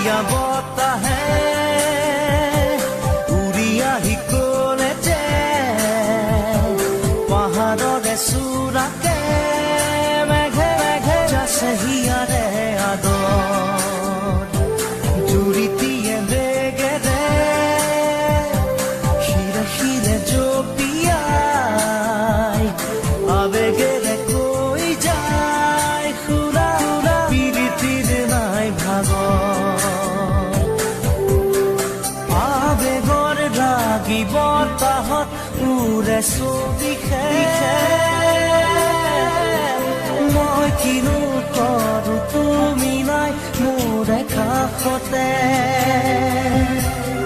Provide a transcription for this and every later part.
মধুৰীয়া বতাহে উৰি আহি ক'লে যে পাহাৰৰে চূড়াকে মেঘে মেঘে যাছে হিয়াৰে আদৰ জুৰিটিয়ে বেগেৰে শিৰে শিৰে জপিয়াই আবেগেৰে কৈ যায় সুৰা সুৰা পিৰিতিৰ নাই ভাগৰ আবেগৰ ৰাগী বতাহত উৰে চবিখে মই কিনো কৰো তুমি নাই মোৰ কাষতে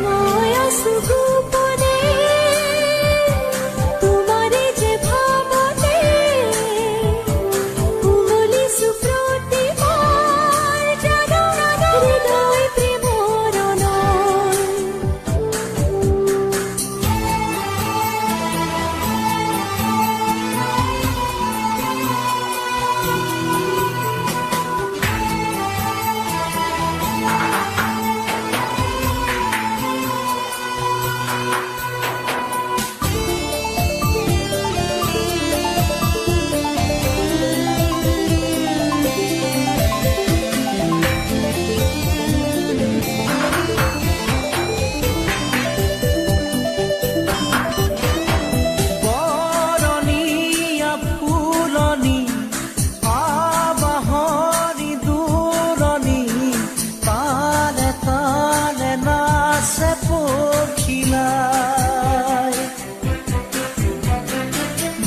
মই আছো গোপনে তোমাৰে যে ভাৱতে উমলিছো প্ৰতিমাৰ জাননা হৃদয় প্ৰেমৰ বৰণীয়া ফুলনি আবাহনী দূৰণি তালে তালে নাচে পখিলাই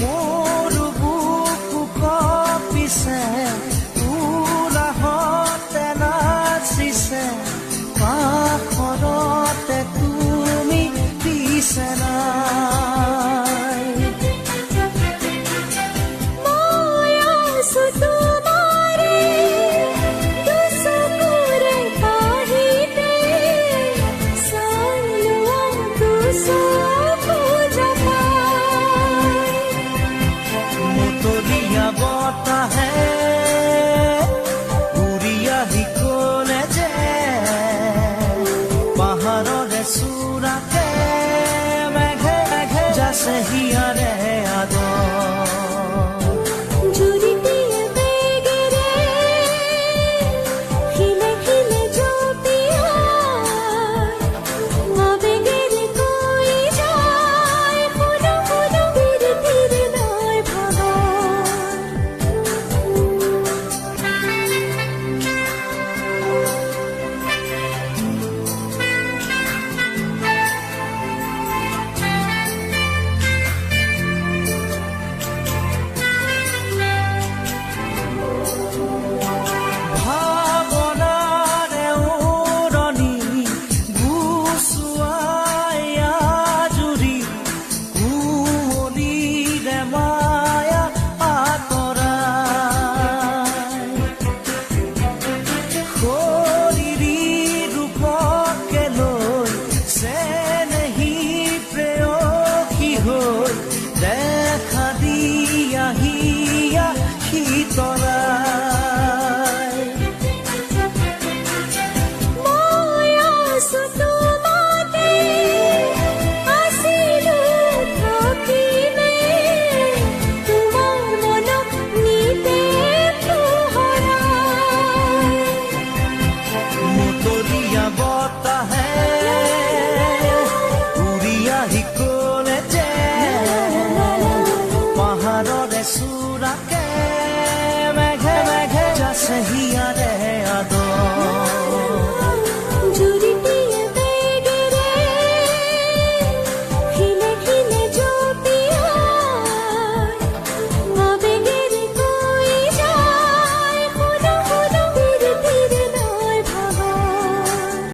মোৰ বুকু কঁপিছে উলাহতে নাচিছে কাষৰতে তুমি পিছে নাই মই আছো তোমাৰে দুচকুৰে কাহিতে চালো দুচকু জপাই মধুৰীয়া বতাহে উৰি আহি ক'লে যে পাহাৰৰে চূড়াকে মেঘে মেঘে যাছে হিয়াৰে আদৰ জুৰিটিয়ে বেগেৰে শিলে শিলে জপিয়াই আবেগেৰে কৈ যায় শুনো শুনো পিৰিতিৰ নাই ভাৱনাৰে উৰণি গুচুৱাই আজুৰি কুঁৱলীৰে মায়া আঁতৰাই শৰীৰী ৰূপকে লৈ চেনেহী প্ৰেয়সী হৈ দেখা দিয়া হিয়া সিতৰাই মই আছো তোমাতে আছিলো থাকিমে তোমাৰ মনক নিতে পোহৰাই মধুৰীয়া বতাহে উৰি আহি ক'লে যে পাহাৰৰে চূড়াকে মেঘে মেঘে যাছে হিয়া